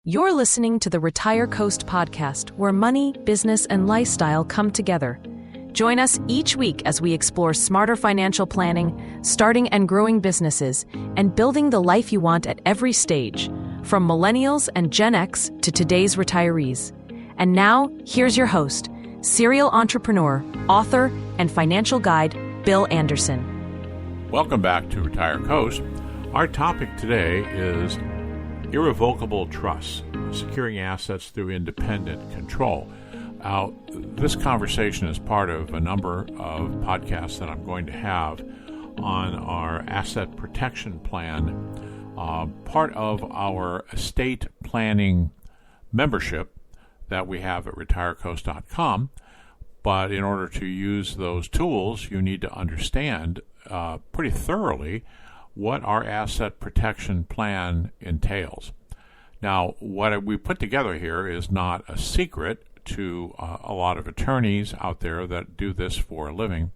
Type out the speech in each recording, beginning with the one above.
You're listening to the RetireCoast podcast, where money, business, and lifestyle come together. Join us each week as we explore smarter financial planning, starting and growing businesses, and building the life you want at every stage, from millennials and Gen X to today's retirees. And now, here's your host, serial entrepreneur, author, and financial guide, Bill Anderson. Welcome back to RetireCoast. Our topic today is irrevocable trusts, securing assets through independent control. Now, this conversation is part of a number of podcasts that I'm going to have on our asset protection plan, part of our estate planning membership that we have at RetireCoast.com. But in order to use those tools, you need to understand pretty thoroughly what our asset protection plan entails. Now, what we put together here is not a secret to a lot of attorneys out there that do this for a living,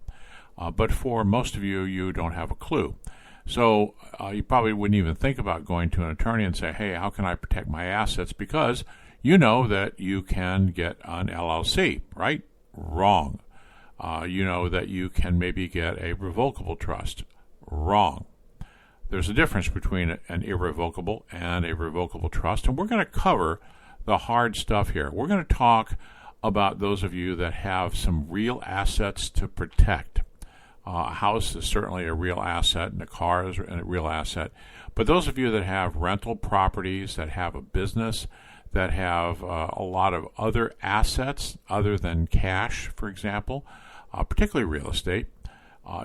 but for most of you, you don't have a clue. So you probably wouldn't even think about going to an attorney and say, hey, how can I protect my assets? Because you know that you can get an LLC, right? Wrong. You know that you can maybe get a revocable trust. Wrong. There's a difference between an irrevocable and a revocable trust, and we're going to cover the hard stuff here. We're going to talk about those of you that have some real assets to protect. A house is certainly a real asset, and a car is a real asset. But those of you that have rental properties, that have a business, that have a lot of other assets other than cash, for example, particularly real estate,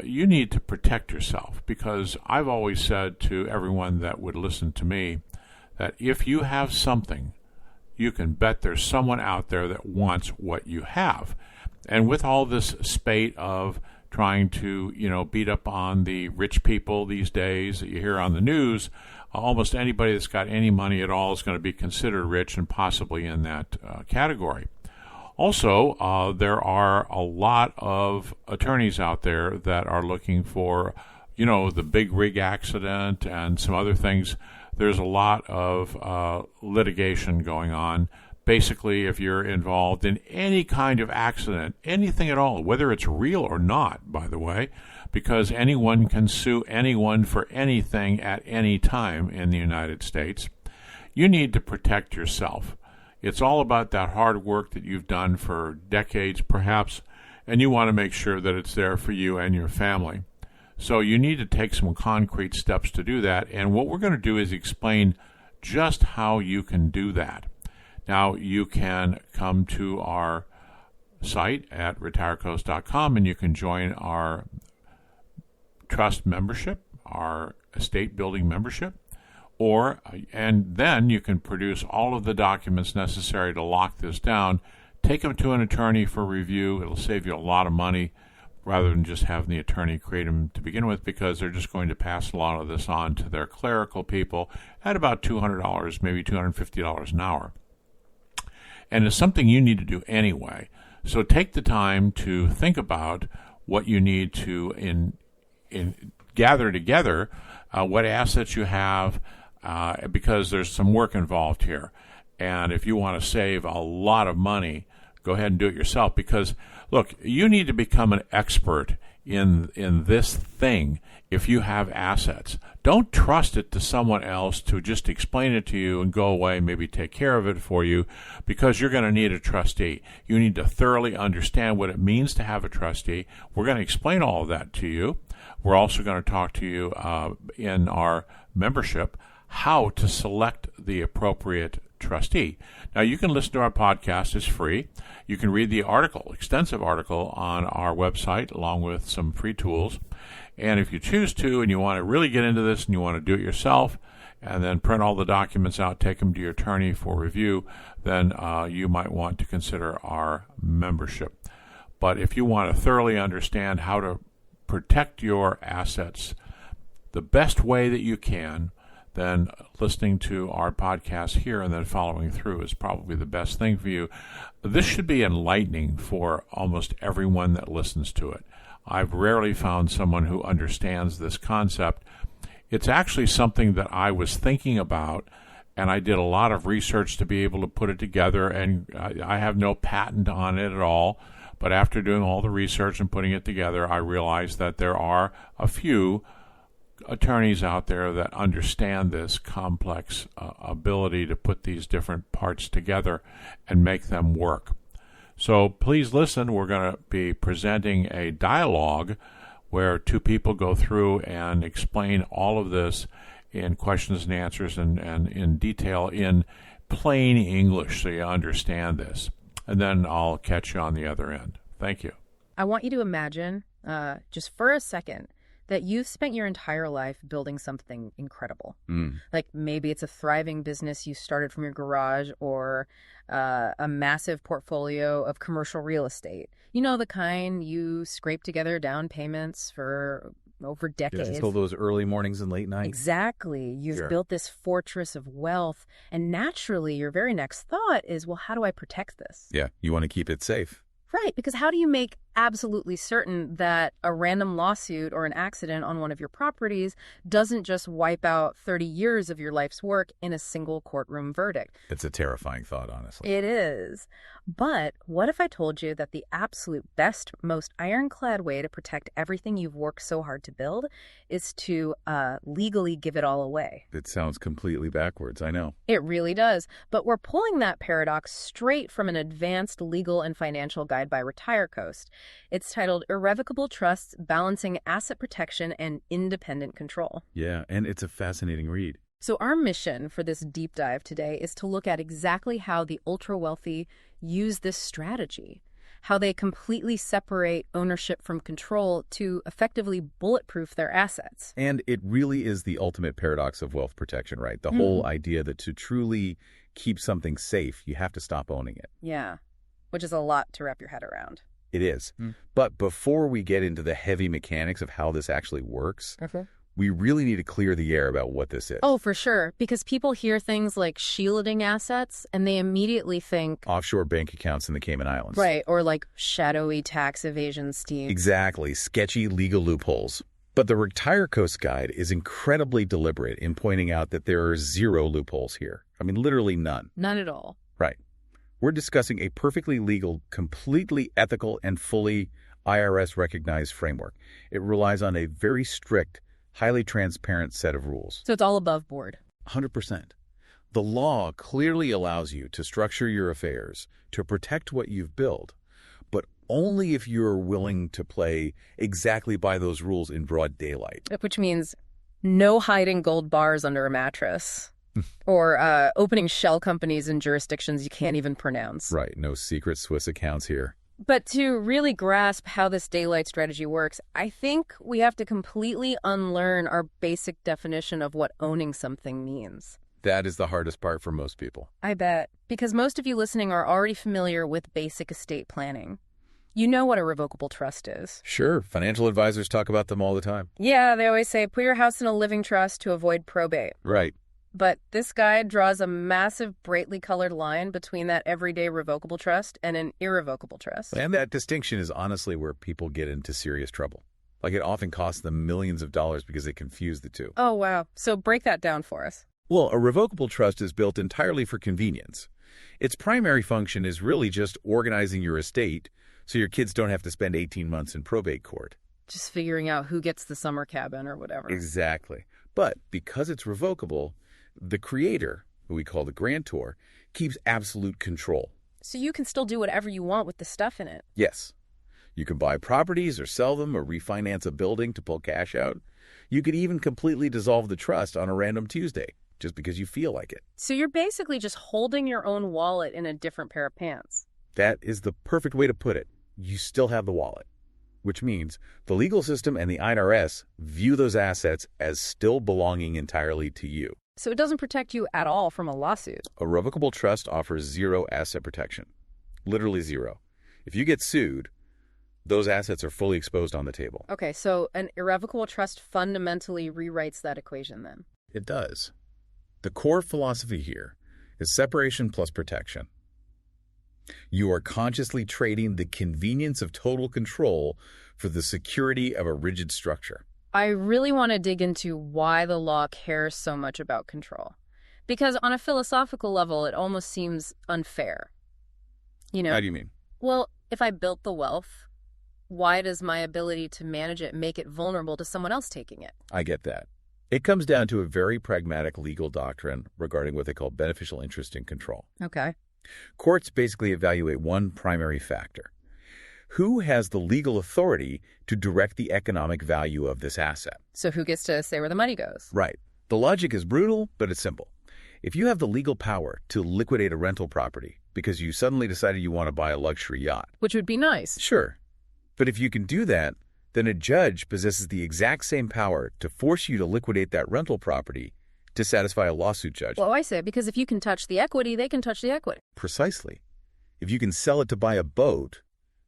you need to protect yourself, because I've always said to everyone that would listen to me that if you have something, you can bet there's someone out there that wants what you have. And with all this spate of trying to, beat up on the rich people these days that you hear on the news, almost anybody that's got any money at all is going to be considered rich and possibly in that category. Also, there are a lot of attorneys out there that are looking for, the big rig accident and some other things. There's a lot of litigation going on. Basically, if you're involved in any kind of accident, anything at all, whether it's real or not, by the way, because anyone can sue anyone for anything at any time in the United States, you need to protect yourself. It's all about that hard work that you've done for decades, perhaps, and you want to make sure that it's there for you and your family. So you need to take some concrete steps to do that, and what we're going to do is explain just how you can do that. Now, you can come to our site at RetireCoast.com, and you can join our trust membership, our estate building membership, and then you can produce all of the documents necessary to lock this down, take them to an attorney for review. It'll save you a lot of money rather than just having the attorney create them to begin with, because they're just going to pass a lot of this on to their clerical people at about $200, maybe $250 an hour. And it's something you need to do anyway. So take the time to think about what you need to gather together, what assets you have, because there's some work involved here. And if you want to save a lot of money, go ahead and do it yourself, because, look, you need to become an expert in this thing if you have assets. Don't trust it to someone else to just explain it to you and go away, maybe take care of it for you, because you're going to need a trustee. You need to thoroughly understand what it means to have a trustee. We're going to explain all of that to you. We're also going to talk to you in our membership how to select the appropriate trustee. Now, you can listen to our podcast. It's free. You can read the extensive article on our website, along with some free tools. And if you choose to, and you want to really get into this and you want to do it yourself, and then print all the documents out, take them to your attorney for review, then you might want to consider our membership. But if you want to thoroughly understand how to protect your assets the best way that you can, then listening to our podcast here and then following through is probably the best thing for you. This should be enlightening for almost everyone that listens to it. I've rarely found someone who understands this concept. It's actually something that I was thinking about and I did a lot of research to be able to put it together, and I have no patent on it at all. But after doing all the research and putting it together, I realized that there are a few attorneys out there that understand this complex ability to put these different parts together and make them work. So please listen. We're going to be presenting a dialogue where two people go through and explain all of this in questions and answers and in detail in plain English so you understand this. And then I'll catch you on the other end. Thank you. I want you to imagine, just for a second, that you've spent your entire life building something incredible. Like maybe it's a thriving business you started from your garage, or a massive portfolio of commercial real estate. You know, the kind you scrape together down payments for over decades. Just all those early mornings and late nights. Exactly. You've built this fortress of wealth. And naturally, your very next thought is, well, how do I protect this? Yeah, you want to keep it safe. Right, because how do you make absolutely certain that a random lawsuit or an accident on one of your properties doesn't just wipe out 30 years of your life's work in a single courtroom verdict? It's a terrifying thought, honestly. It is. But what if I told you that the absolute best, most ironclad way to protect everything you've worked so hard to build is to legally give it all away? It sounds completely backwards, I know. It really does. But we're pulling that paradox straight from an advanced legal and financial guide by RetireCoast. It's titled Irrevocable Trusts, Balancing Asset Protection and Independent Control. Yeah, and it's a fascinating read. So our mission for this deep dive today is to look at exactly how the ultra-wealthy use this strategy, how they completely separate ownership from control to effectively bulletproof their assets. And it really is the ultimate paradox of wealth protection, right? The whole idea that to truly keep something safe, you have to stop owning it. Yeah, which is a lot to wrap your head around. It is. But before we get into the heavy mechanics of how this actually works, we really need to clear the air about what this is. Oh, for sure. Because people hear things like shielding assets and they immediately think offshore bank accounts in the Cayman Islands. Right. Or like shadowy tax evasion schemes. Exactly. Sketchy legal loopholes. But the RetireCoast Guide is incredibly deliberate in pointing out that there are zero loopholes here. I mean, literally none. None at all. Right. We're discussing a perfectly legal, completely ethical, and fully IRS-recognized framework. It relies on a very strict, highly transparent set of rules. So it's all above board. 100%. The law clearly allows you to structure your affairs to protect what you've built, but only if you're willing to play exactly by those rules in broad daylight. Which means no hiding gold bars under a mattress. Or opening shell companies in jurisdictions you can't even pronounce. Right. No secret Swiss accounts here. But to really grasp how this daylight strategy works, I think we have to completely unlearn our basic definition of what owning something means. That is the hardest part for most people. I bet. Because most of you listening are already familiar with basic estate planning. You know what a revocable trust is. Sure. Financial advisors talk about them all the time. Yeah, they always say, put your house in a living trust to avoid probate. Right. But this guide draws a massive, brightly colored line between that everyday revocable trust and an irrevocable trust. And that distinction is honestly where people get into serious trouble. Like, it often costs them millions of dollars because they confuse the two. Oh, wow. So break that down for us. Well, a revocable trust is built entirely for convenience. Its primary function is really just organizing your estate so your kids don't have to spend 18 months in probate court. Just figuring out who gets the summer cabin or whatever. Exactly. But because it's revocable, the creator, who we call the grantor, keeps absolute control. So you can still do whatever you want with the stuff in it. Yes. You can buy properties or sell them or refinance a building to pull cash out. You could even completely dissolve the trust on a random Tuesday, just because you feel like it. So you're basically just holding your own wallet in a different pair of pants. That is the perfect way to put it. You still have the wallet, which means the legal system and the IRS view those assets as still belonging entirely to you. So it doesn't protect you at all from a lawsuit. A revocable trust offers zero asset protection. Literally zero. If you get sued, those assets are fully exposed on the table. Okay, so an irrevocable trust fundamentally rewrites that equation then. It does. The core philosophy here is separation plus protection. You are consciously trading the convenience of total control for the security of a rigid structure. I really want to dig into why the law cares so much about control. Because on a philosophical level, it almost seems unfair. How do you mean? Well, if I built the wealth, why does my ability to manage it make it vulnerable to someone else taking it? I get that. It comes down to a very pragmatic legal doctrine regarding what they call beneficial interest in control. Okay. Courts basically evaluate one primary factor. Who has the legal authority to direct the economic value of this asset? So who gets to say where the money goes? Right. The logic is brutal, but it's simple. If you have the legal power to liquidate a rental property because you suddenly decided you want to buy a luxury yacht. Which would be nice. Sure. But if you can do that, then a judge possesses the exact same power to force you to liquidate that rental property to satisfy a lawsuit judgment. Well, I say, because if you can touch the equity, they can touch the equity. Precisely. If you can sell it to buy a boat,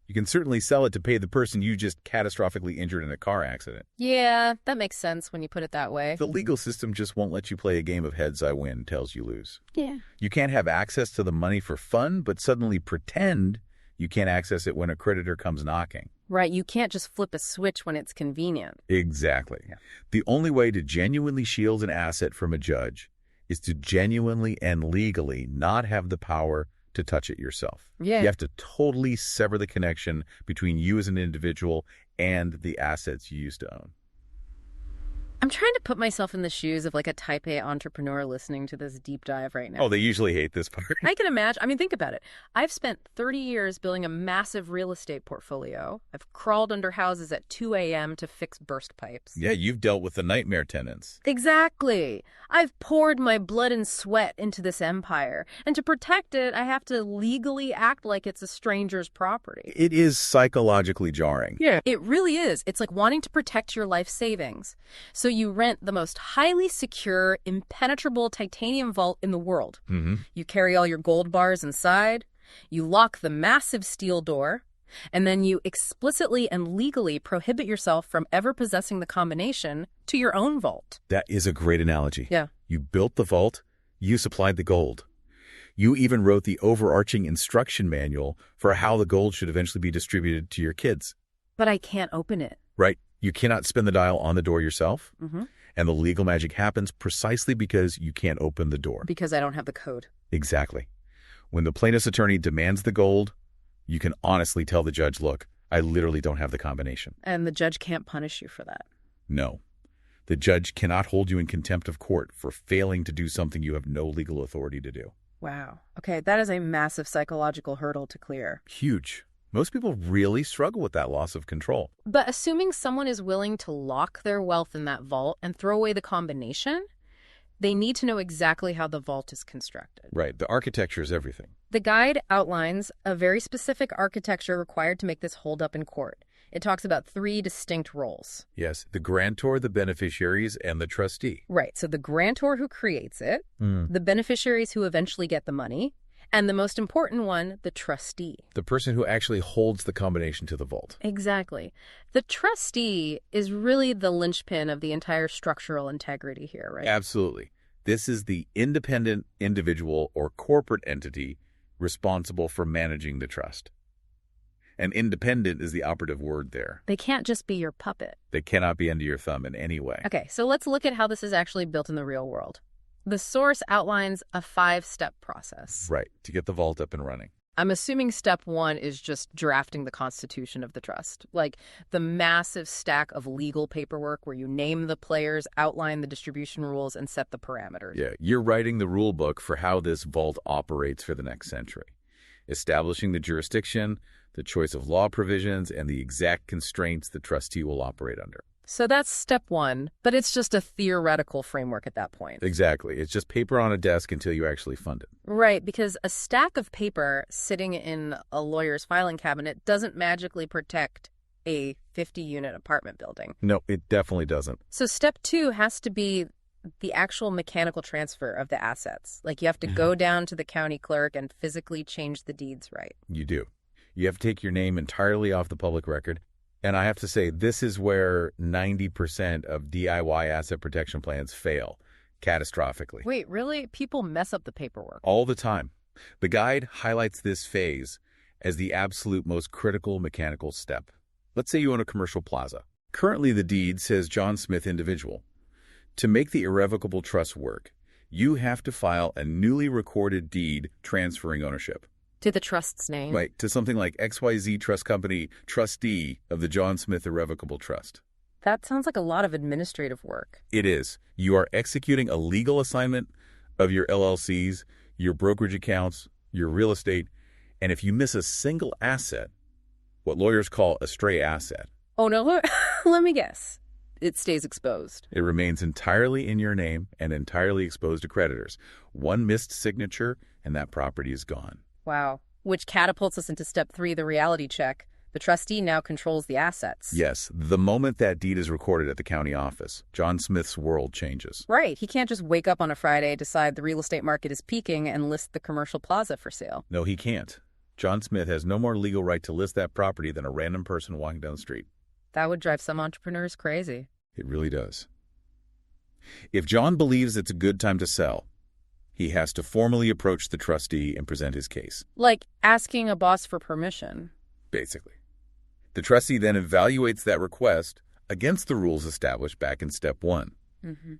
you can certainly sell it to pay the person you just catastrophically injured in a car accident. Yeah, that makes sense when you put it that way. The legal system just won't let you play a game of heads I win, tails you lose. Yeah. You can't have access to the money for fun, but suddenly pretend you can't access it when a creditor comes knocking. Right, you can't just flip a switch when it's convenient. Exactly. Yeah. The only way to genuinely shield an asset from a judge is to genuinely and legally not have the power to touch it yourself. Yeah. You have to totally sever the connection between you as an individual and the assets you used to own. I'm trying to put myself in the shoes of like a type A entrepreneur listening to this deep dive right now. Oh, they usually hate this part. I can imagine. I mean, think about it. I've spent 30 years building a massive real estate portfolio. I've crawled under houses at 2 a.m. to fix burst pipes. Yeah, you've dealt with the nightmare tenants. Exactly. I've poured my blood and sweat into this empire. And to protect it, I have to legally act like it's a stranger's property. It is psychologically jarring. Yeah. It really is. It's like wanting to protect your life savings. So you rent the most highly secure, impenetrable titanium vault in the world. Mm-hmm. You carry all your gold bars inside. You lock the massive steel door. And then you explicitly and legally prohibit yourself from ever possessing the combination to your own vault. That is a great analogy. Yeah. You built the vault. You supplied the gold. You even wrote the overarching instruction manual for how the gold should eventually be distributed to your kids. But I can't open it. Right. You cannot spin the dial on the door yourself. Mm-hmm. And the legal magic happens precisely because you can't open the door. Because I don't have the code. Exactly. When the plaintiff's attorney demands the gold, you can honestly tell the judge, look, I literally don't have the combination. And the judge can't punish you for that. No. The judge cannot hold you in contempt of court for failing to do something you have no legal authority to do. Wow. Okay, that is a massive psychological hurdle to clear. Huge. Most people really struggle with that loss of control. But assuming someone is willing to lock their wealth in that vault and throw away the combination, they need to know exactly how the vault is constructed. Right. The architecture is everything. The guide outlines a very specific architecture required to make this hold up in court. It talks about 3 distinct roles. Yes, the grantor, the beneficiaries, and the trustee. Right. So the grantor who creates it, the beneficiaries who eventually get the money, and the most important one, the trustee. The person who actually holds the combination to the vault. Exactly. The trustee is really the linchpin of the entire structural integrity here, right? Absolutely. This is the independent individual or corporate entity responsible for managing the trust. And independent is the operative word there. They can't just be your puppet. They cannot be under your thumb in any way. Okay, so let's look at how this is actually built in the real world. The source outlines a 5-step process. Right, to get the vault up and running. I'm assuming step 1 is just drafting the constitution of the trust, like the massive stack of legal paperwork where you name the players, outline the distribution rules, and set the parameters. Yeah, you're writing the rule book for how this vault operates for the next century, establishing the jurisdiction, the choice of law provisions, and the exact constraints the trustee will operate under. So that's step 1, but it's just a theoretical framework at that point. Exactly. It's just paper on a desk until you actually fund it. Right, because a stack of paper sitting in a lawyer's filing cabinet doesn't magically protect a 50-unit apartment building. No, it definitely doesn't. So step 2 has to be the actual mechanical transfer of the assets. Like you have to go down to the county clerk and physically change the deeds right. You do. You have to take your name entirely off the public record. And I have to say, this is where 90% of DIY asset protection plans fail, catastrophically. Wait, really? People mess up the paperwork? All the time. The guide highlights this phase as the absolute most critical mechanical step. Let's say you own a commercial plaza. Currently, the deed says John Smith individual. To make the irrevocable trust work, you have to file a newly recorded deed transferring ownership. To the trust's name. Right, to something like XYZ Trust Company, trustee of the John Smith Irrevocable Trust. That sounds like a lot of administrative work. It is. You are executing a legal assignment of your LLCs, your brokerage accounts, your real estate, and if you miss a single asset, what lawyers call a stray asset. Oh, no, let me guess. It stays exposed. It remains entirely in your name and entirely exposed to creditors. One missed signature, and that property is gone. Wow. Which catapults us into step 3, the reality check. The trustee now controls the assets. Yes, the moment that deed is recorded at the county office, John Smith's world changes. Right. He can't just wake up on a Friday, decide the real estate market is peaking, and list the commercial plaza for sale. No, he can't. John Smith has no more legal right to list that property than a random person walking down the street. That would drive some entrepreneurs crazy. It really does. If John believes it's a good time to sell, he has to formally approach the trustee and present his case. Like asking a boss for permission. Basically. The trustee then evaluates that request against the rules established back in step 1.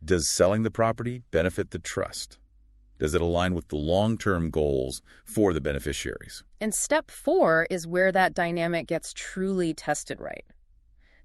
Does selling the property benefit the trust? Does it align with the long-term goals for the beneficiaries? And step 4 is where that dynamic gets truly tested right.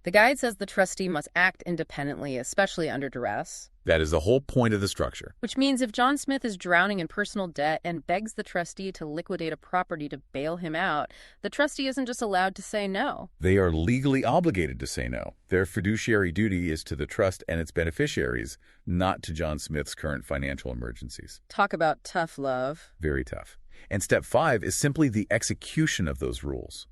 The guide says the trustee must act independently, especially under duress. That is the whole point of the structure. Which means if John Smith is drowning in personal debt and begs the trustee to liquidate a property to bail him out, the trustee isn't just allowed to say no. They are legally obligated to say no. Their fiduciary duty is to the trust and its beneficiaries, not to John Smith's current financial emergencies. Talk about tough love. Very tough. And step 5 is simply the execution of those rules.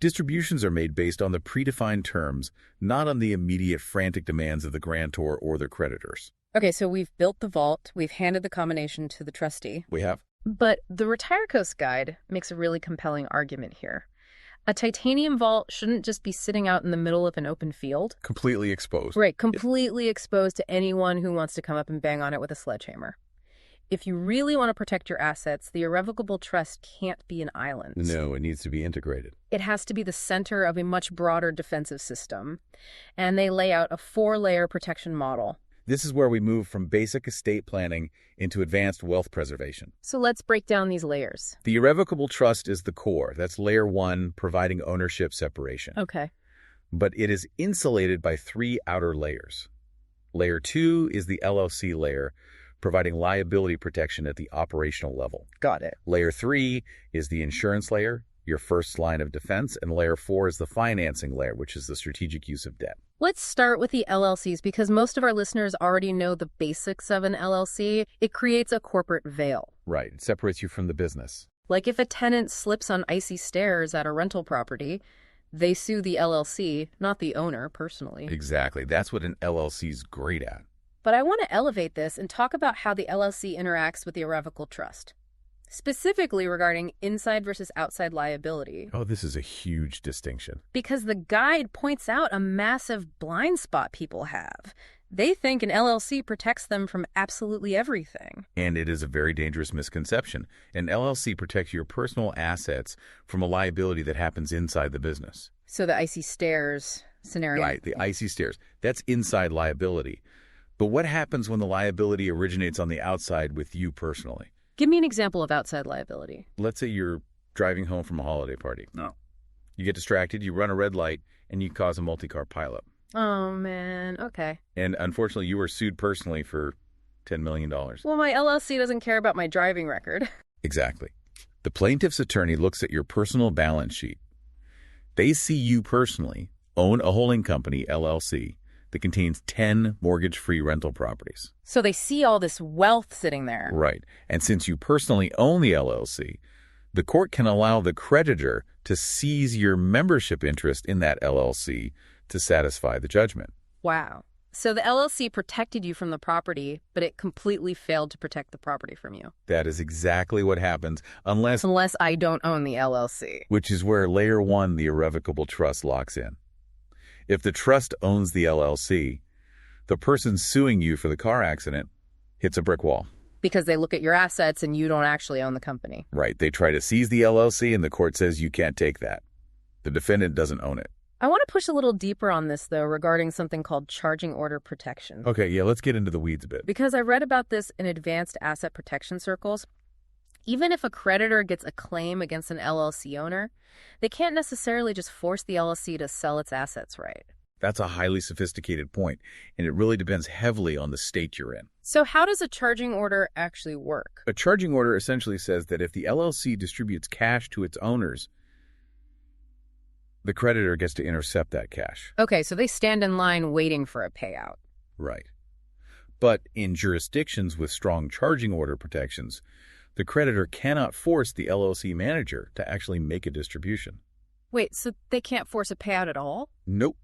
Distributions are made based on the predefined terms, not on the immediate frantic demands of the grantor or their creditors. Okay, so we've built the vault, we've handed the combination to the trustee. We have. But the RetireCoast guide makes a really compelling argument here. A titanium vault shouldn't just be sitting out in the middle of an open field. Completely exposed. Right, completely exposed to anyone who wants to come up and bang on it with a sledgehammer. If you really want to protect your assets, the irrevocable trust can't be an island. No, it needs to be integrated. It has to be the center of a much broader defensive system. And they lay out a 4-layer protection model. This is where we move from basic estate planning into advanced wealth preservation. So let's break down these layers. The irrevocable trust is the core. That's layer 1, providing ownership separation. Okay. But it is insulated by 3 outer layers. Layer 2 is the LLC layer, providing liability protection at the operational level. Got it. Layer 3 is the insurance layer, your first line of defense, and layer 4 is the financing layer, which is the strategic use of debt. Let's start with the LLCs because most of our listeners already know the basics of an LLC. It creates a corporate veil. Right. It separates you from the business. Like if a tenant slips on icy stairs at a rental property, they sue the LLC, not the owner personally. Exactly. That's what an LLC is great at. But I want to elevate this and talk about how the LLC interacts with the irrevocable trust, specifically regarding inside versus outside liability. Oh, this is a huge distinction. Because the guide points out a massive blind spot people have. They think an LLC protects them from absolutely everything. And it is a very dangerous misconception. An LLC protects your personal assets from a liability that happens inside the business. So the icy stairs scenario. Right, the icy stairs. That's inside liability. But what happens when the liability originates on the outside with you personally? Give me an example of outside liability. Let's say you're driving home from a holiday party. No. You get distracted, you run a red light, and you cause a multi-car pileup. Oh, man. Okay. And unfortunately, you were sued personally for $10 million. Well, my LLC doesn't care about my driving record. Exactly. The plaintiff's attorney looks at your personal balance sheet. They see you personally own a holding company, LLC, that contains 10 mortgage-free rental properties. So they see all this wealth sitting there. Right. And since you personally own the LLC, the court can allow the creditor to seize your membership interest in that LLC to satisfy the judgment. Wow. So the LLC protected you from the property, but it completely failed to protect the property from you. That is exactly what happens unless I don't own the LLC. Which is where layer 1, the irrevocable trust, locks in. If the trust owns the LLC, the person suing you for the car accident hits a brick wall. Because they look at your assets and you don't actually own the company. Right. They try to seize the LLC and the court says you can't take that. The defendant doesn't own it. I want to push a little deeper on this, though, regarding something called charging order protection. Okay, yeah, let's get into the weeds a bit. Because I read about this in advanced asset protection circles. Even if a creditor gets a claim against an LLC owner, they can't necessarily just force the LLC to sell its assets, right? That's a highly sophisticated point, and it really depends heavily on the state you're in. So how does a charging order actually work? A charging order essentially says that if the LLC distributes cash to its owners, the creditor gets to intercept that cash. Okay, so they stand in line waiting for a payout. Right. But in jurisdictions with strong charging order protections, the creditor cannot force the LLC manager to actually make a distribution. Wait, so they can't force a payout at all? Nope.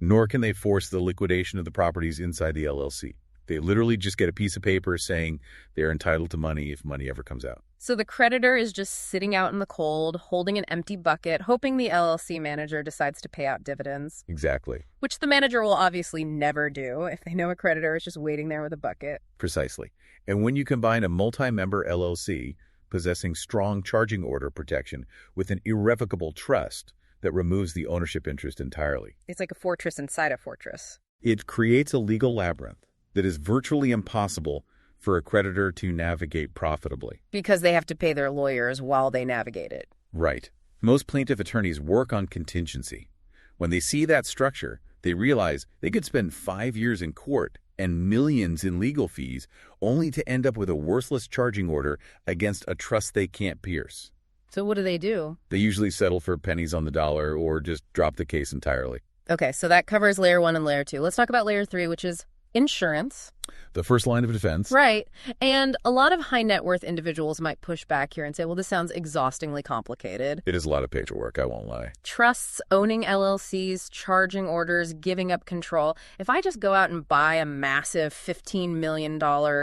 Nor can they force the liquidation of the properties inside the LLC. They literally just get a piece of paper saying they're entitled to money if money ever comes out. So the creditor is just sitting out in the cold, holding an empty bucket, hoping the LLC manager decides to pay out dividends. Exactly. Which the manager will obviously never do if they know a creditor is just waiting there with a bucket. Precisely. And when you combine a multi-member LLC possessing strong charging order protection with an irrevocable trust that removes the ownership interest entirely, It's like a fortress inside a fortress. it creates a legal labyrinth that is virtually impossible for a creditor to navigate profitably. Because they have to pay their lawyers while they navigate it. Right. Most plaintiff attorneys work on contingency. When they see that structure, they realize they could spend 5 years in court and millions in legal fees only to end up with a worthless charging order against a trust they can't pierce. So what do? They usually settle for pennies on the dollar or just drop the case entirely. Okay, so that covers layer 1 and layer 2. Let's talk about layer 3, which is insurance. The first line of defense. Right. And a lot of high net worth individuals might push back here and say, well, this sounds exhaustingly complicated. It is a lot of paperwork, I won't lie. Trusts, owning LLCs, charging orders, giving up control. If I just go out and buy a massive $15 million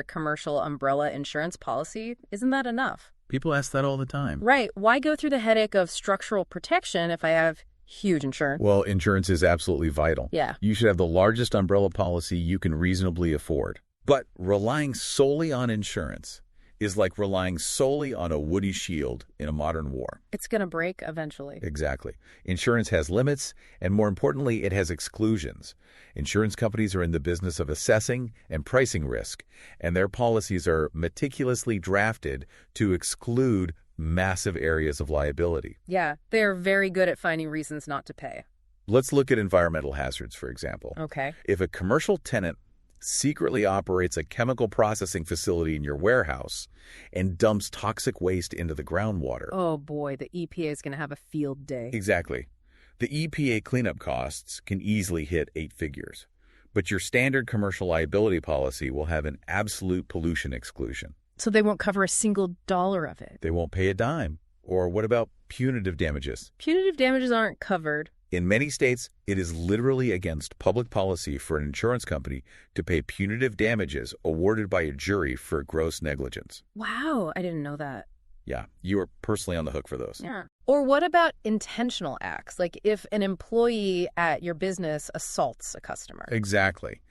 commercial umbrella insurance policy, isn't that enough? People ask that all the time. Right. Why go through the headache of structural protection if I have huge insurance? Well, insurance is absolutely vital. Yeah. You should have the largest umbrella policy you can reasonably afford. But relying solely on insurance is like relying solely on a woody shield in a modern war. It's going to break eventually. Exactly. Insurance has limits, and more importantly, it has exclusions. Insurance companies are in the business of assessing and pricing risk, and their policies are meticulously drafted to exclude massive areas of liability. Yeah, they're very good at finding reasons not to pay. Let's look at environmental hazards, for example. Okay. If a commercial tenant secretly operates a chemical processing facility in your warehouse and dumps toxic waste into the groundwater. Oh boy, the EPA is going to have a field day. Exactly. The EPA cleanup costs can easily hit 8 figures, but your standard commercial liability policy will have an absolute pollution exclusion. So they won't cover a single dollar of it. They won't pay a dime. Or what about punitive damages? Punitive damages aren't covered. In many states, it is literally against public policy for an insurance company to pay punitive damages awarded by a jury for gross negligence. Wow, I didn't know that. Yeah, you are personally on the hook for those. Yeah. Or what about intentional acts? Like if an employee at your business assaults a customer. Exactly.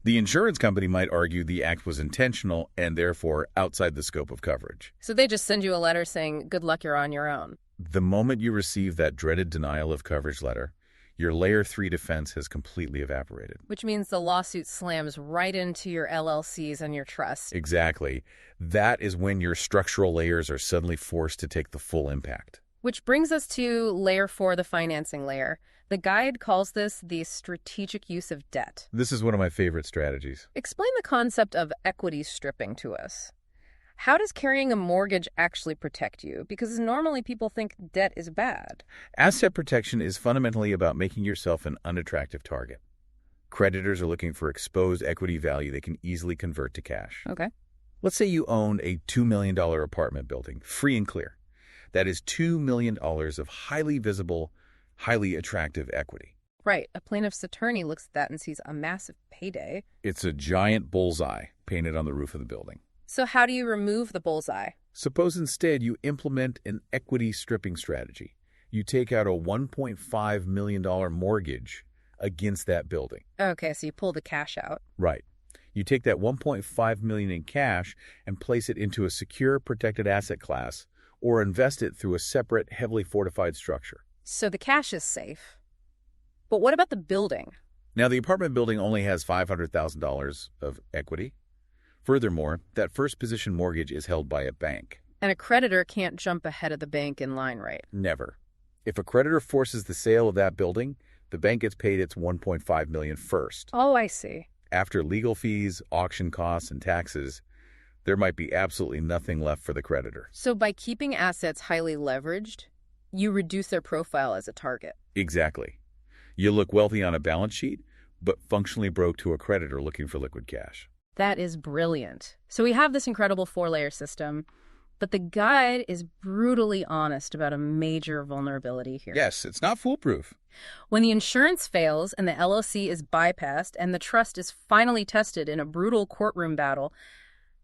The insurance company might argue the act was intentional and therefore outside the scope of coverage. So they just send you a letter saying, good luck, you're on your own. The moment you receive that dreaded denial of coverage letter, your Layer 3 defense has completely evaporated. Which means the lawsuit slams right into your LLCs and your trust. Exactly. That is when your structural layers are suddenly forced to take the full impact. Which brings us to layer 4, the financing layer. The guide calls this the strategic use of debt. This is one of my favorite strategies. Explain the concept of equity stripping to us. How does carrying a mortgage actually protect you? Because normally people think debt is bad. Asset protection is fundamentally about making yourself an unattractive target. Creditors are looking for exposed equity value they can easily convert to cash. Okay. Let's say you own a $2 million apartment building, free and clear. That is $2 million of highly visible, highly attractive equity. Right. A plaintiff's attorney looks at that and sees a massive payday. It's a giant bullseye painted on the roof of the building. So how do you remove the bullseye? Suppose instead you implement an equity stripping strategy. You take out a $1.5 million mortgage against that building. Okay, so you pull the cash out. Right. You take that $1.5 million in cash and place it into a secure protected asset class or invest it through a separate, heavily fortified structure. So the cash is safe. But what about the building? Now, the apartment building only has $500,000 of equity. Furthermore, that first position mortgage is held by a bank. And a creditor can't jump ahead of the bank in line, right? Never. If a creditor forces the sale of that building, the bank gets paid its $1.5 million first. Oh, I see. After legal fees, auction costs, and taxes, there might be absolutely nothing left for the creditor. So by keeping assets highly leveraged, you reduce their profile as a target. Exactly. You look wealthy on a balance sheet, but functionally broke to a creditor looking for liquid cash. That is brilliant. So we have this incredible 4-layer system, but the guide is brutally honest about a major vulnerability here. Yes, it's not foolproof. When the insurance fails and the LLC is bypassed and the trust is finally tested in a brutal courtroom battle,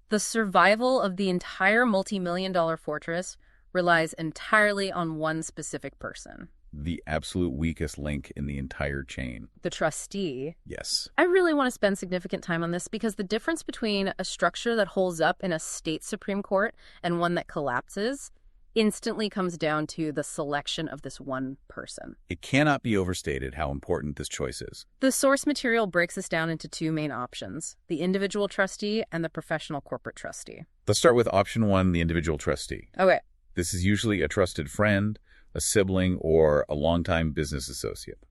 the survival of the entire multi-million-dollar fortress relies entirely on one specific person. The absolute weakest link in the entire chain. The trustee. Yes. I really want to spend significant time on this because the difference between a structure that holds up in a state Supreme Court and one that collapses instantly comes down to the selection of this one person. It cannot be overstated how important this choice is. The source material breaks this down into two main options, the individual trustee and the professional corporate trustee. Let's start with option 1, the individual trustee. Okay. This is usually a trusted friend, a sibling, or a longtime business associate.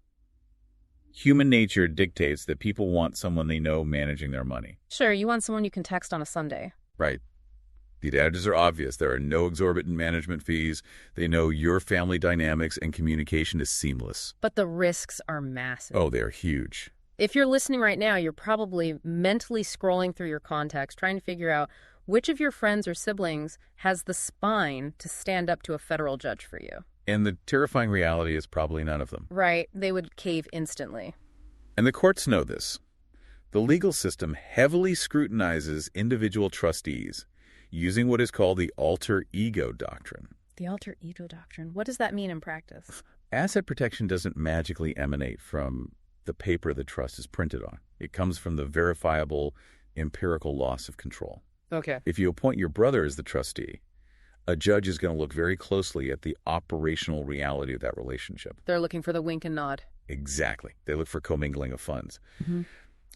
Human nature dictates that people want someone they know managing their money. Sure, you want someone you can text on a Sunday. Right. The advantages are obvious. There are no exorbitant management fees. They know your family dynamics, and communication is seamless. But the risks are massive. Oh, they're huge. If you're listening right now, you're probably mentally scrolling through your contacts, trying to figure out which of your friends or siblings has the spine to stand up to a federal judge for you. And the terrifying reality is probably none of them. Right. They would cave instantly. And the courts know this. The legal system heavily scrutinizes individual trustees using what is called the alter ego doctrine. The alter ego doctrine. What does that mean in practice? Asset protection doesn't magically emanate from the paper the trust is printed on. It comes from the verifiable empirical loss of control. Okay. If you appoint your brother as the trustee, a judge is going to look very closely at the operational reality of that relationship. They're looking for the wink and nod. Exactly. They look for commingling of funds. Mm-hmm.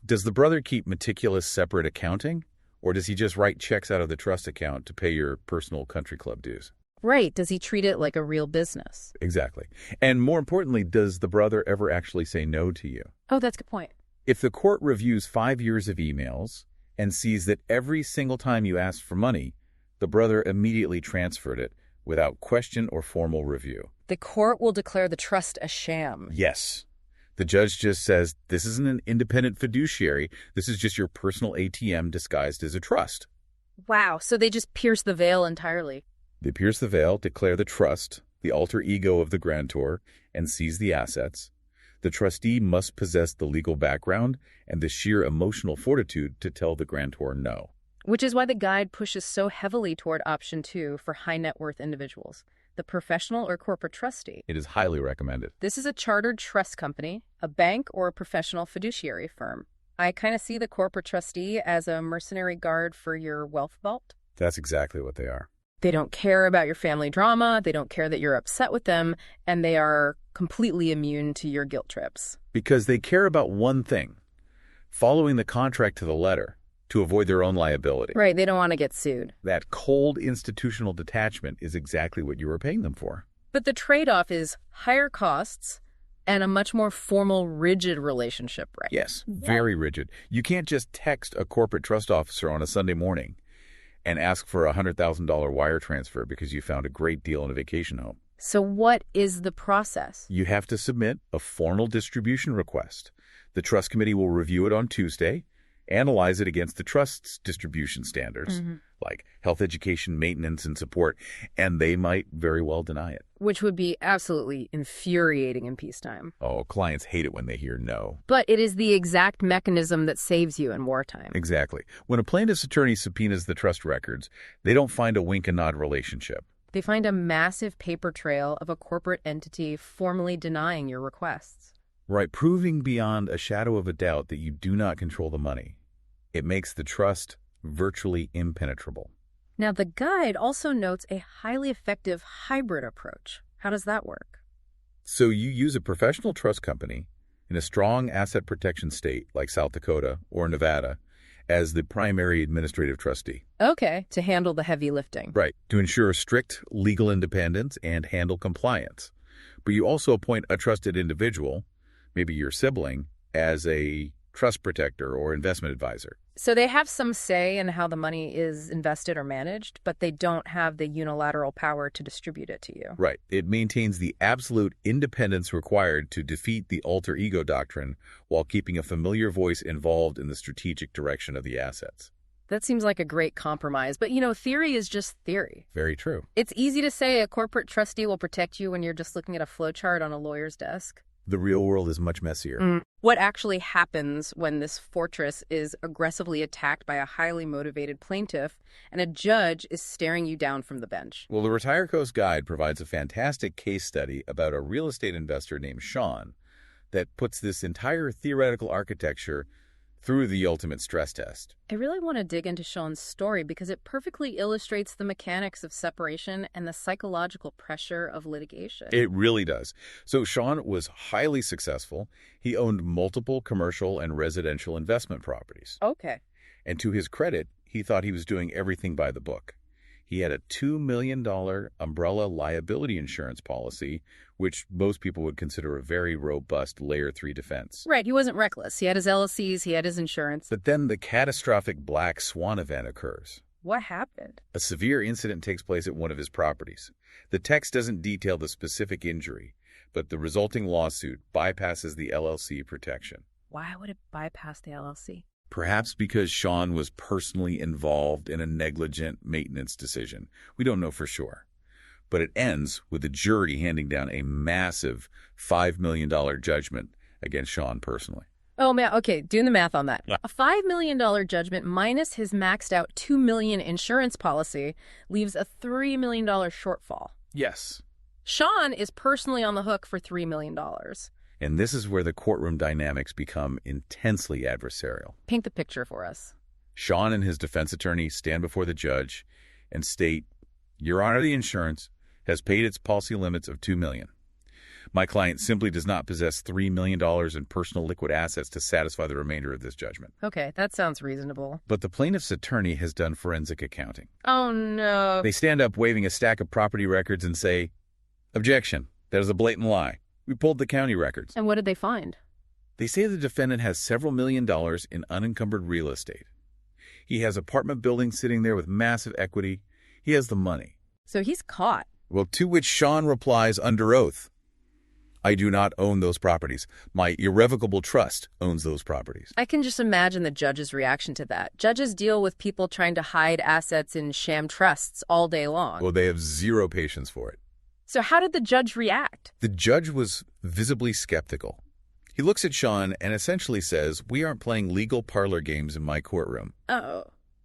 Does the brother keep meticulous separate accounting, or does he just write checks out of the trust account to pay your personal country club dues? Right. Does he treat it like a real business? Exactly. And more importantly, does the brother ever actually say no to you? Oh, that's a good point. If the court reviews 5 years of emails and sees that every single time you asked for money, the brother immediately transferred it without question or formal review. The court will declare the trust a sham. Yes. The judge just says, this isn't an independent fiduciary. This is just your personal ATM disguised as a trust. Wow. So they just pierce the veil entirely. They pierce the veil, declare the trust, the alter ego of the grantor, and seize the assets. The trustee must possess the legal background and the sheer emotional fortitude to tell the grantor no. Which is why the guide pushes so heavily toward option 2 for high net worth individuals, the professional or corporate trustee. It is highly recommended. This is a chartered trust company, a bank, or a professional fiduciary firm. I kind of see the corporate trustee as a mercenary guard for your wealth vault. That's exactly what they are. They don't care about your family drama, they don't care that you're upset with them, and they are completely immune to your guilt trips. Because they care about one thing, following the contract to the letter to avoid their own liability. Right, they don't want to get sued. That cold institutional detachment is exactly what you were paying them for. But the trade-off is higher costs and a much more formal, rigid relationship, right? Yes, very rigid. You can't just text a corporate trust officer on a Sunday morning and ask for a $100,000 wire transfer because you found a great deal in a vacation home. So what is the process? You have to submit a formal distribution request. The trust committee will review it on Tuesday, analyze it against the trust's distribution standards, like health, education, maintenance, and support, and they might very well deny it. Which would be absolutely infuriating in peacetime. Oh, clients hate it when they hear no. But it is the exact mechanism that saves you in wartime. Exactly. When a plaintiff's attorney subpoenas the trust records, they don't find a wink and nod relationship. They find a massive paper trail of a corporate entity formally denying your requests. Right, proving beyond a shadow of a doubt that you do not control the money. It makes the trust virtually impenetrable. Now, the guide also notes a highly effective hybrid approach. How does that work? So you use a professional trust company in a strong asset protection state like South Dakota or Nevada as the primary administrative trustee. Okay, to handle the heavy lifting. Right, to ensure strict legal independence and handle compliance. But you also appoint a trusted individual, maybe your sibling, as a trust protector or investment advisor. So they have some say in how the money is invested or managed, but they don't have the unilateral power to distribute it to you. Right. It maintains the absolute independence required to defeat the alter ego doctrine while keeping a familiar voice involved in the strategic direction of the assets. That seems like a great compromise, but theory is just theory. Very true. It's easy to say a corporate trustee will protect you when you're just looking at a flowchart on a lawyer's desk. The real world is much messier. What actually happens when this fortress is aggressively attacked by a highly motivated plaintiff and a judge is staring you down from the bench? Well, the RetireCoast Guide provides a fantastic case study about a real estate investor named Sean that puts this entire theoretical architecture through the ultimate stress test. I really want to dig into Sean's story because it perfectly illustrates the mechanics of separation and the psychological pressure of litigation. It really does. So Sean was highly successful. He owned multiple commercial and residential investment properties. Okay. And to his credit, he thought he was doing everything by the book. He had a $2 million umbrella liability insurance policy, which most people would consider a very robust Layer 3 defense. Right, he wasn't reckless. He had his LLCs, he had his insurance. But then the catastrophic black swan event occurs. What happened? A severe incident takes place at one of his properties. The text doesn't detail the specific injury, but the resulting lawsuit bypasses the LLC protection. Why would it bypass the LLC? Perhaps because Sean was personally involved in a negligent maintenance decision. We don't know for sure. But it ends with the jury handing down a massive $5 million judgment against Sean personally. Oh, man. Okay, doing the math on that. Yeah. A $5 million judgment minus his maxed out $2 million insurance policy leaves a $3 million shortfall. Yes. Sean is personally on the hook for $3 million. And this is where the courtroom dynamics become intensely adversarial. Paint the picture for us. Sean and his defense attorney stand before the judge and state, Your Honor, the insurance has paid its policy limits of $2 million. My client simply does not possess $3 million in personal liquid assets to satisfy the remainder of this judgment. Okay, that sounds reasonable. But the plaintiff's attorney has done forensic accounting. Oh, no. They stand up waving a stack of property records and say, Objection, that is a blatant lie. We pulled the county records. And what did they find? They say the defendant has several $1 million in unencumbered real estate. He has apartment buildings sitting there with massive equity. He has the money. So he's caught. Well, to which Sean replies under oath, I do not own those properties. My irrevocable trust owns those properties. I can just imagine the judge's reaction to that. Judges deal with people trying to hide assets in sham trusts all day long. Well, they have zero patience for it. So how did the judge react? The judge was visibly skeptical. He looks at Sean and essentially says, We aren't playing legal parlor games in my courtroom. Oh.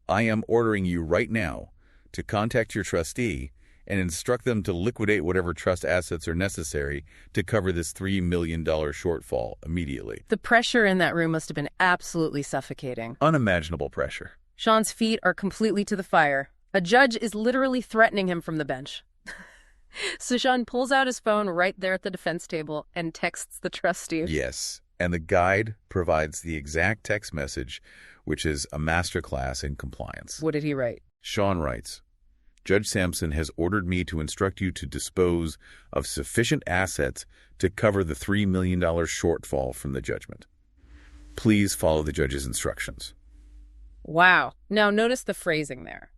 I am ordering you right now to contact your trustee and instruct them to liquidate whatever trust assets are necessary to cover this $3 million shortfall immediately. The pressure in that room must have been absolutely suffocating. Unimaginable pressure. Sean's feet are completely to the fire. A judge is literally threatening him from the bench. So Sean pulls out his phone right there at the defense table and texts the trustee. Yes, and the guide provides the exact text message, which is a masterclass in compliance. What did he write? Sean writes, Judge Sampson has ordered me to instruct you to dispose of sufficient assets to cover the $3 million shortfall from the judgment. Please follow the judge's instructions. Wow. Now notice the phrasing there.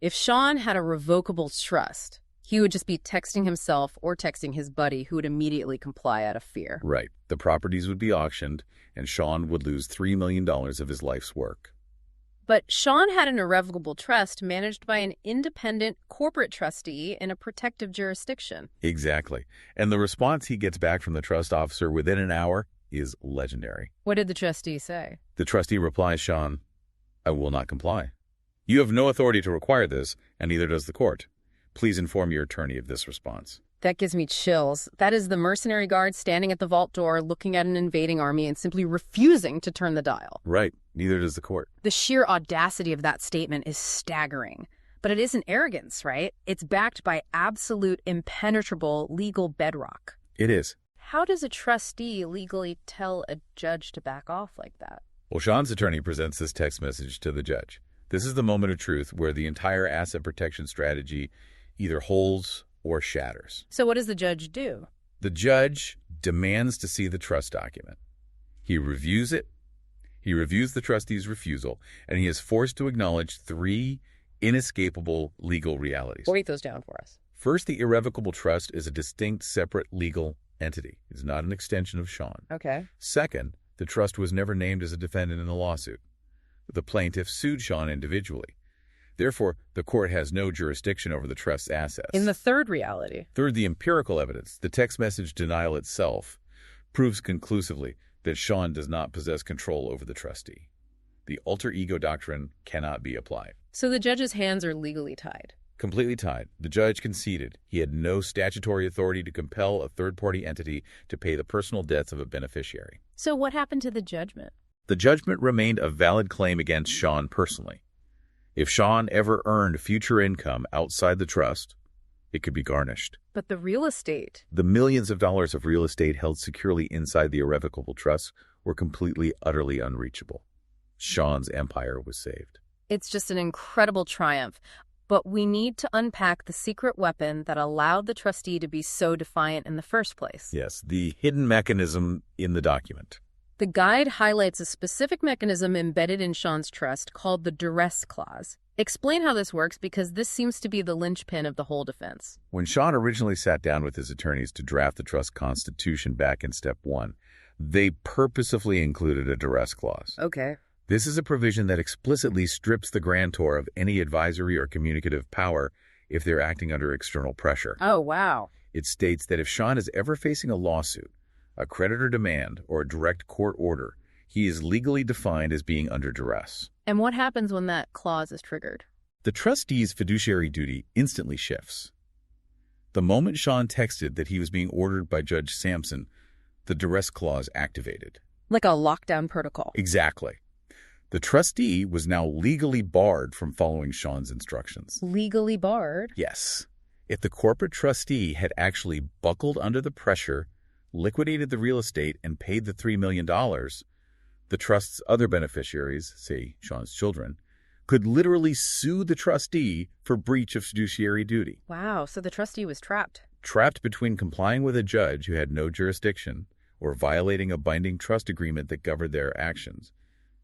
If Sean had a revocable trust, he would just be texting himself or texting his buddy who would immediately comply out of fear. Right. The properties would be auctioned, and Sean would lose $3 million of his life's work. But Sean had an irrevocable trust managed by an independent corporate trustee in a protective jurisdiction. Exactly. And the response he gets back from the trust officer within an hour is legendary. What did the trustee say? The trustee replies, Sean, I will not comply. You have no authority to require this, and neither does the court. Please inform your attorney of this response. That gives me chills. That is the mercenary guard standing at the vault door looking at an invading army and simply refusing to turn the dial. Right. Neither does the court. The sheer audacity of that statement is staggering. But it isn't arrogance, right? It's backed by absolute impenetrable legal bedrock. It is. How does a trustee legally tell a judge to back off like that? Well, Sean's attorney presents this text message to the judge. This is the moment of truth where the entire asset protection strategy either holds or shatters. So what does the judge do? The judge demands to see the trust document. He reviews it. He reviews the trustee's refusal, and he is forced to acknowledge three inescapable legal realities. Write those down for us. First, the irrevocable trust is a distinct, separate legal entity. It's not an extension of Sean. Okay. Second, the trust was never named as a defendant in the lawsuit. The plaintiff sued Sean individually. Therefore, the court has no jurisdiction over the trust's assets. In the third reality. Third, the empirical evidence, the text message denial itself, proves conclusively that Sean does not possess control over the trustee. The alter ego doctrine cannot be applied. So the judge's hands are legally tied. Completely tied. The judge conceded he had no statutory authority to compel a third-party entity to pay the personal debts of a beneficiary. So what happened to the judgment? The judgment remained a valid claim against Sean personally. If Sean ever earned future income outside the trust, it could be garnished. But the real estate. The millions of dollars of real estate held securely inside the irrevocable trust were completely, utterly unreachable. Sean's empire was saved. It's just an incredible triumph. But we need to unpack the secret weapon that allowed the trustee to be so defiant in the first place. Yes, the hidden mechanism in the document. The guide highlights a specific mechanism embedded in Sean's trust called the duress clause. Explain how this works, because this seems to be the linchpin of the whole defense. When Sean originally sat down with his attorneys to draft the trust constitution back in step 1, they purposefully included a duress clause. Okay. This is a provision that explicitly strips the grantor of any advisory or communicative power if they're acting under external pressure. Oh, wow. It states that if Sean is ever facing a lawsuit, a creditor demand, or a direct court order, he is legally defined as being under duress. And what happens when that clause is triggered? The trustee's fiduciary duty instantly shifts. The moment Sean texted that he was being ordered by Judge Sampson, the duress clause activated. Like a lockdown protocol. Exactly. The trustee was now legally barred from following Sean's instructions. Legally barred? Yes. If the corporate trustee had actually buckled under the pressure, liquidated the real estate, and paid the $3 million, the trust's other beneficiaries, say Sean's children, could literally sue the trustee for breach of fiduciary duty. Wow, so the trustee was trapped. Trapped between complying with a judge who had no jurisdiction or violating a binding trust agreement that governed their actions.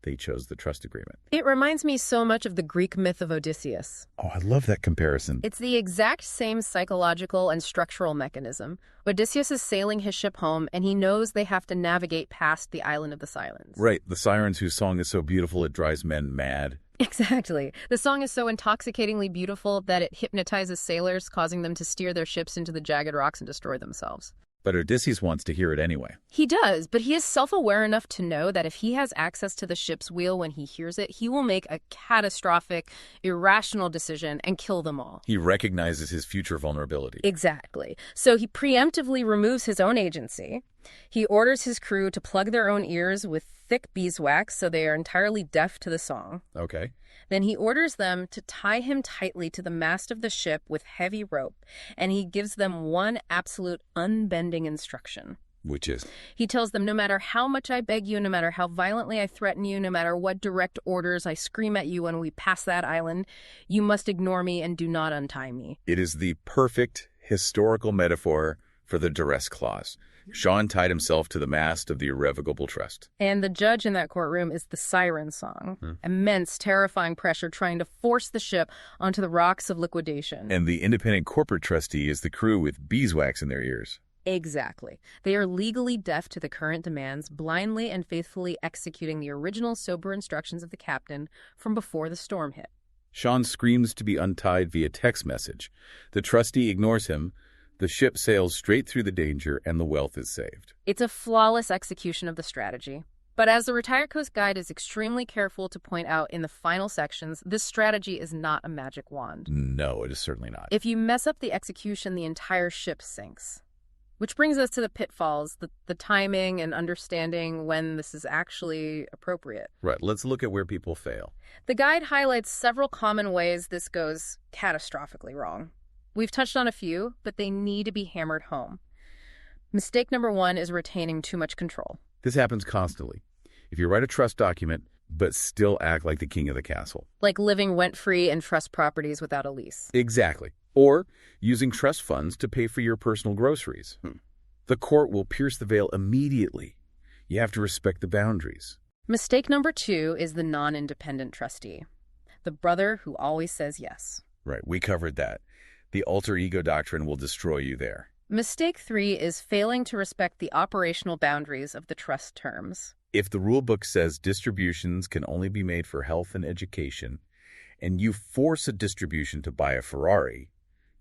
They chose the trust agreement. It reminds me so much of the Greek myth of Odysseus. Oh, I love that comparison. It's the exact same psychological and structural mechanism. Odysseus is sailing his ship home, and he knows they have to navigate past the island of the Sirens. Right, the Sirens whose song is so beautiful it drives men mad. Exactly. The song is so intoxicatingly beautiful that it hypnotizes sailors, causing them to steer their ships into the jagged rocks and destroy themselves. But Odysseus wants to hear it anyway. He does, but he is self-aware enough to know that if he has access to the ship's wheel when he hears it, he will make a catastrophic, irrational decision and kill them all. He recognizes his future vulnerability. Exactly. So he preemptively removes his own agency. He orders his crew to plug their own ears with thick beeswax so they are entirely deaf to the song. Okay. Then he orders them to tie him tightly to the mast of the ship with heavy rope, and he gives them one absolute unbending instruction. Which is? He tells them, no matter how much I beg you, no matter how violently I threaten you, no matter what direct orders I scream at you when we pass that island, you must ignore me and do not untie me. It is the perfect historical metaphor for the duress clause. Sean tied himself to the mast of the irrevocable trust. And the judge in that courtroom is the siren song. Immense, terrifying pressure trying to force the ship onto the rocks of liquidation. And the independent corporate trustee is the crew with beeswax in their ears. Exactly. They are legally deaf to the current demands, blindly and faithfully executing the original sober instructions of the captain from before the storm hit. Sean screams to be untied via text message. The trustee ignores him. The ship sails straight through the danger, and the wealth is saved. It's a flawless execution of the strategy. But as the RetireCoast Guide is extremely careful to point out in the final sections, this strategy is not a magic wand. No, it is certainly not. If you mess up the execution, the entire ship sinks. Which brings us to the pitfalls, the timing and understanding when this is actually appropriate. Right, let's look at where people fail. The guide highlights several common ways this goes catastrophically wrong. We've touched on a few, but they need to be hammered home. Mistake number 1 is retaining too much control. This happens constantly. If you write a trust document, but still act like the king of the castle. Like living rent-free in trust properties without a lease. Exactly. Or using trust funds to pay for your personal groceries. The court will pierce the veil immediately. You have to respect the boundaries. Mistake number 2 is the non-independent trustee. The brother who always says yes. Right, we covered that. The alter ego doctrine will destroy you there. Mistake 3 is failing to respect the operational boundaries of the trust terms. If the rule book says distributions can only be made for health and education, and you force a distribution to buy a Ferrari,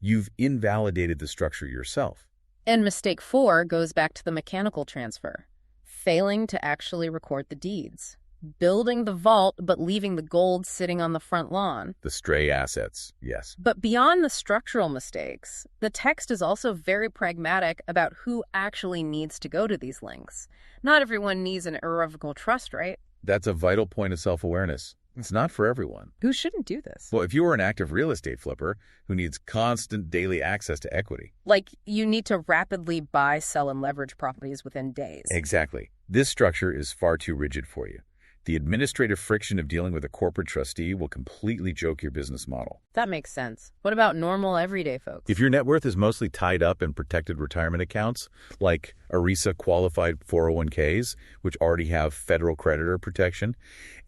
you've invalidated the structure yourself. And mistake 4 goes back to the mechanical transfer. Failing to actually record the deeds. Building the vault, but leaving the gold sitting on the front lawn. The stray assets, yes. But beyond the structural mistakes, the text is also very pragmatic about who actually needs to go to these links. Not everyone needs an irrevocable trust, right? That's a vital point of self-awareness. It's not for everyone. Who shouldn't do this? Well, if you are an active real estate flipper who needs constant daily access to equity. Like you need to rapidly buy, sell, and leverage properties within days. Exactly. This structure is far too rigid for you. The administrative friction of dealing with a corporate trustee will completely choke your business model. That makes sense. What about normal, everyday folks? If your net worth is mostly tied up in protected retirement accounts, like ERISA qualified 401ks, which already have federal creditor protection,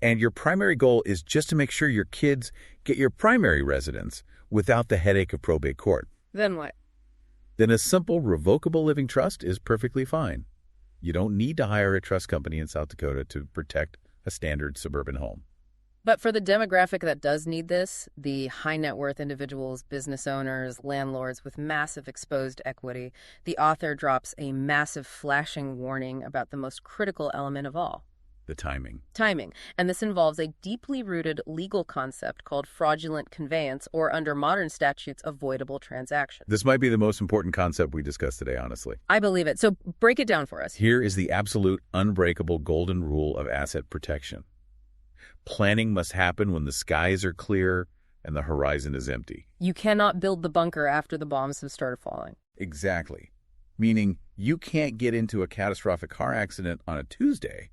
and your primary goal is just to make sure your kids get your primary residence without the headache of probate court. Then what? Then a simple revocable living trust is perfectly fine. You don't need to hire a trust company in South Dakota to protect a standard suburban home. But for the demographic that does need this, the high net worth individuals, business owners, landlords with massive exposed equity, the author drops a massive flashing warning about the most critical element of all. The timing. Timing. And this involves a deeply rooted legal concept called fraudulent conveyance, or under modern statutes, avoidable transaction. This might be the most important concept we discussed today, honestly. I believe it. So break it down for us. Here is the absolute unbreakable golden rule of asset protection. Planning must happen when the skies are clear and the horizon is empty. You cannot build the bunker after the bombs have started falling. Exactly. Meaning you can't get into a catastrophic car accident on a Tuesday,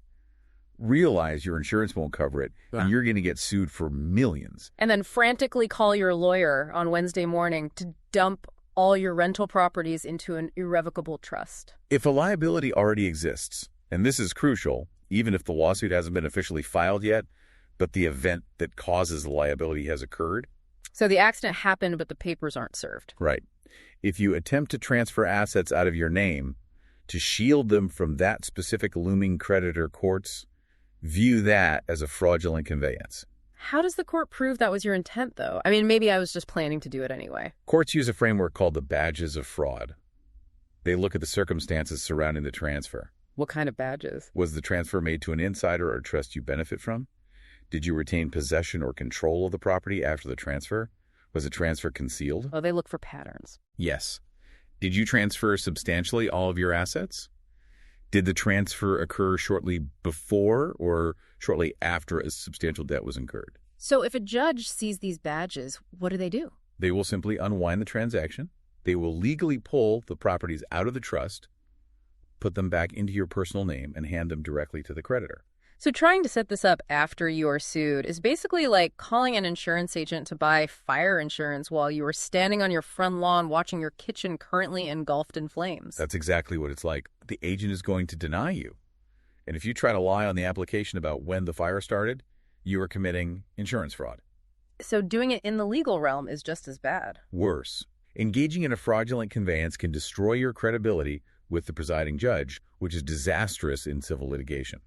realize your insurance won't cover it, and you're going to get sued for millions. And then frantically call your lawyer on Wednesday morning to dump all your rental properties into an irrevocable trust. If a liability already exists, and this is crucial, even if the lawsuit hasn't been officially filed yet, but the event that causes the liability has occurred. So the accident happened, but the papers aren't served. Right. If you attempt to transfer assets out of your name to shield them from that specific looming creditor courts, view that as a fraudulent conveyance. How does the court prove that was your intent, though? I mean, maybe I was just planning to do it anyway. Courts use a framework called the badges of fraud. They look at the circumstances surrounding the transfer. What kind of badges? Was the transfer made to an insider or trust you benefit from? Did you retain possession or control of the property after the transfer? Was the transfer concealed? Oh, they look for patterns. Yes. Did you transfer substantially all of your assets? Did the transfer occur shortly before or shortly after a substantial debt was incurred? So if a judge sees these badges, what do? They will simply unwind the transaction. They will legally pull the properties out of the trust, put them back into your personal name, and hand them directly to the creditor. So trying to set this up after you are sued is basically like calling an insurance agent to buy fire insurance while you are standing on your front lawn watching your kitchen currently engulfed in flames. That's exactly what it's like. The agent is going to deny you. And if you try to lie on the application about when the fire started, you are committing insurance fraud. So doing it in the legal realm is just as bad. Worse. Engaging in a fraudulent conveyance can destroy your credibility with the presiding judge, which is disastrous in civil litigation.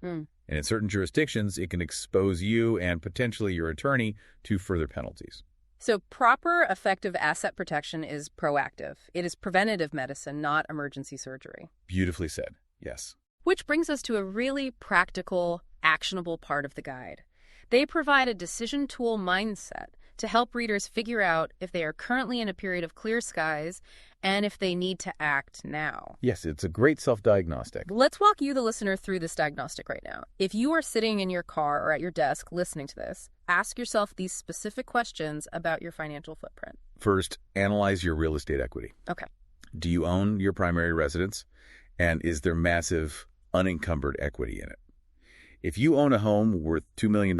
And in certain jurisdictions, it can expose you and potentially your attorney to further penalties. So proper, effective asset protection is proactive. It is preventative medicine, not emergency surgery. Beautifully said. Yes. Which brings us to a really practical, actionable part of the guide. They provide a decision tool mindset to help readers figure out if they are currently in a period of clear skies and if they need to act now. Yes, it's a great self-diagnostic. Let's walk you, the listener, through this diagnostic right now. If you are sitting in your car or at your desk listening to this, ask yourself these specific questions about your financial footprint. First, analyze your real estate equity. Okay. Do you own your primary residence? And is there massive unencumbered equity in it? If you own a home worth $2 million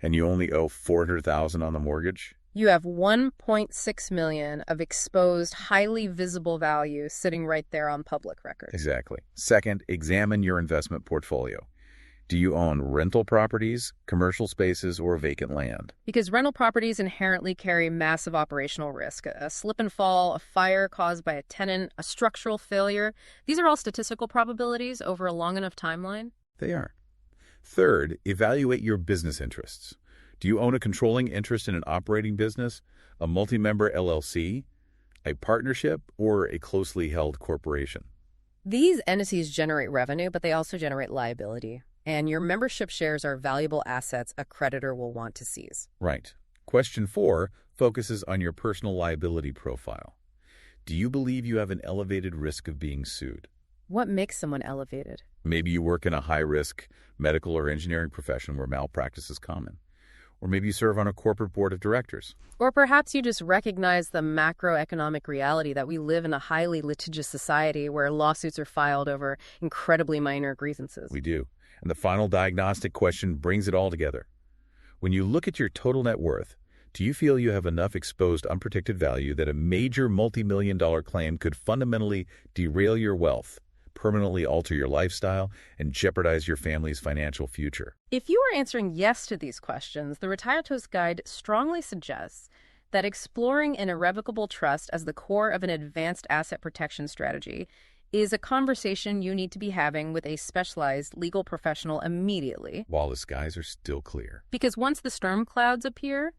and you only owe $400,000 on the mortgage, you have $1.6 million of exposed, highly visible value sitting right there on public record. Exactly. Second, examine your investment portfolio. Do you own rental properties, commercial spaces, or vacant land? Because rental properties inherently carry massive operational risk. A slip and fall, a fire caused by a tenant, a structural failure. These are all statistical probabilities over a long enough timeline. They are. Third, evaluate your business interests. Do you own a controlling interest in an operating business, a multi-member LLC, a partnership, or a closely held corporation? These entities generate revenue, but they also generate liability. And your membership shares are valuable assets a creditor will want to seize. Right. Question 4 focuses on your personal liability profile. Do you believe you have an elevated risk of being sued? What makes someone elevated? Maybe you work in a high-risk medical or engineering profession where malpractice is common. Or maybe you serve on a corporate board of directors. Or perhaps you just recognize the macroeconomic reality that we live in a highly litigious society where lawsuits are filed over incredibly minor grievances. We do. And the final diagnostic question brings it all together. When you look at your total net worth, do you feel you have enough exposed unprotected value that a major multi-million-dollar claim could fundamentally derail your wealth, permanently alter your lifestyle, and jeopardize your family's financial future? If you are answering yes to these questions, the RetireCoast Guide strongly suggests that exploring an irrevocable trust as the core of an advanced asset protection strategy is a conversation you need to be having with a specialized legal professional immediately. While the skies are still clear. Because once the storm clouds appear,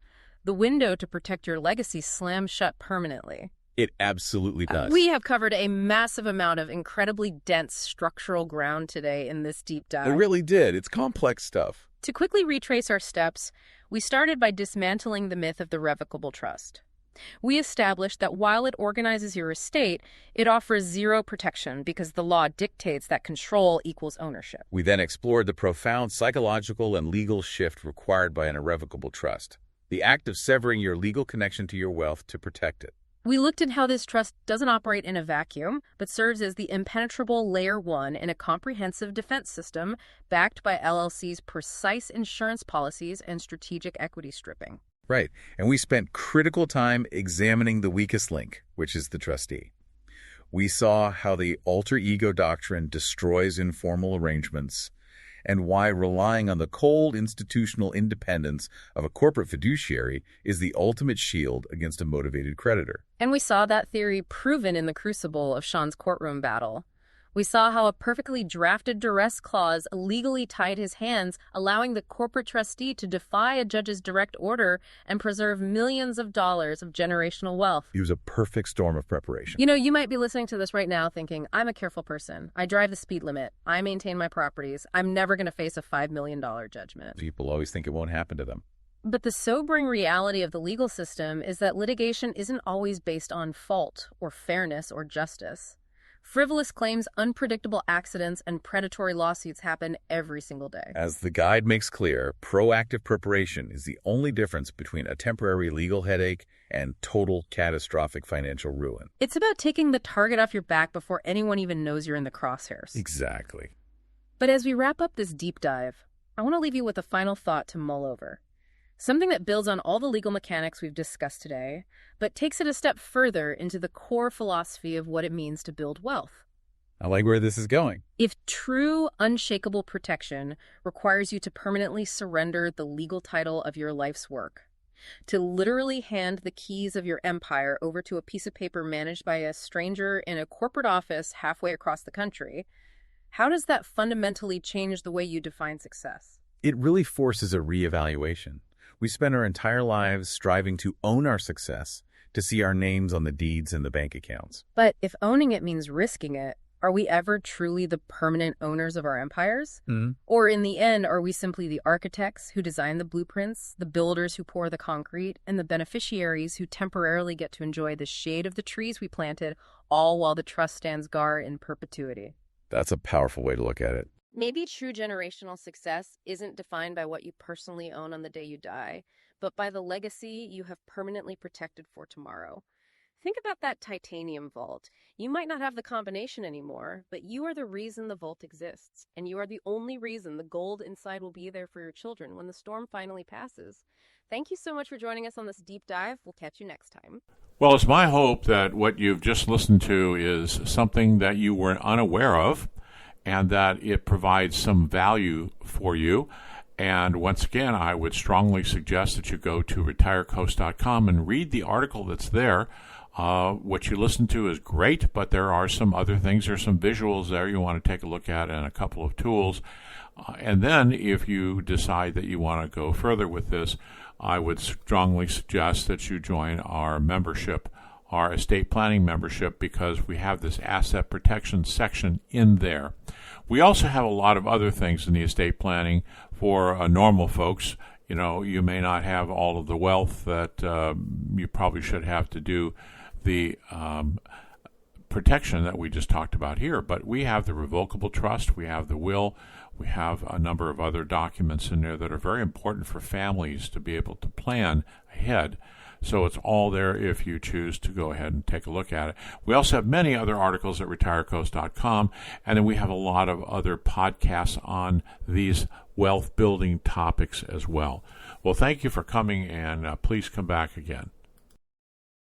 the window to protect your legacy slams shut permanently. It absolutely does. We have covered a massive amount of incredibly dense structural ground today in this deep dive. It really did. It's complex stuff. To quickly retrace our steps, we started by dismantling the myth of the revocable trust. We established that while it organizes your estate, it offers zero protection because the law dictates that control equals ownership. We then explored the profound psychological and legal shift required by an irrevocable trust, the act of severing your legal connection to your wealth to protect it. We looked at how this trust doesn't operate in a vacuum, but serves as the impenetrable layer one in a comprehensive defense system backed by LLC's precise insurance policies and strategic equity stripping. Right. And we spent critical time examining the weakest link, which is the trustee. We saw how the alter ego doctrine destroys informal arrangements and why relying on the cold institutional independence of a corporate fiduciary is the ultimate shield against a motivated creditor. And we saw that theory proven in the crucible of Sean's courtroom battle. We saw how a perfectly drafted duress clause illegally tied his hands, allowing the corporate trustee to defy a judge's direct order and preserve millions of dollars of generational wealth. It was a perfect storm of preparation. You know, you might be listening to this right now thinking, I'm a careful person. I drive the speed limit. I maintain my properties. I'm never going to face a $5 million judgment. People always think it won't happen to them. But the sobering reality of the legal system is that litigation isn't always based on fault or fairness or justice. Frivolous claims, unpredictable accidents, and predatory lawsuits happen every single day. As the guide makes clear, proactive preparation is the only difference between a temporary legal headache and total catastrophic financial ruin. It's about taking the target off your back before anyone even knows you're in the crosshairs. Exactly. But as we wrap up this deep dive, I want to leave you with a final thought to mull over. Something that builds on all the legal mechanics we've discussed today, but takes it a step further into the core philosophy of what it means to build wealth. I like where this is going. If true, unshakable protection requires you to permanently surrender the legal title of your life's work, to literally hand the keys of your empire over to a piece of paper managed by a stranger in a corporate office halfway across the country, how does that fundamentally change the way you define success? It really forces a reevaluation. We spend our entire lives striving to own our success, to see our names on the deeds and the bank accounts. But if owning it means risking it, are we ever truly the permanent owners of our empires? Mm-hmm. Or in the end, are we simply the architects who design the blueprints, the builders who pour the concrete, and the beneficiaries who temporarily get to enjoy the shade of the trees we planted, all while the trust stands guard in perpetuity? That's a powerful way to look at it. Maybe true generational success isn't defined by what you personally own on the day you die, but by the legacy you have permanently protected for tomorrow. Think about that titanium vault. You might not have the combination anymore, but you are the reason the vault exists, and you are the only reason the gold inside will be there for your children when the storm finally passes. Thank you so much for joining us on this deep dive. We'll catch you next time. Well, it's my hope that what you've just listened to is something that you were unaware of and that it provides some value for you. And once again, I would strongly suggest that you go to RetireCoast.com and read the article that's there. What you listen to is great, but there are some other things. There's some visuals there you want to take a look at and a couple of tools. And then if you decide that you want to go further with this, I would strongly suggest that you join our membership, our estate planning membership, because we have this asset protection section in there. We also have a lot of other things in the estate planning for normal folks. You know, you may not have all of the wealth that you probably should have to do the protection that we just talked about here. But we have the revocable trust, we have the will, we have a number of other documents in there that are very important for families to be able to plan ahead. So it's all there if you choose to go ahead and take a look at it. We also have many other articles at RetireCoast.com, and then we have a lot of other podcasts on these wealth building topics as well. Well, thank you for coming, and please come back again.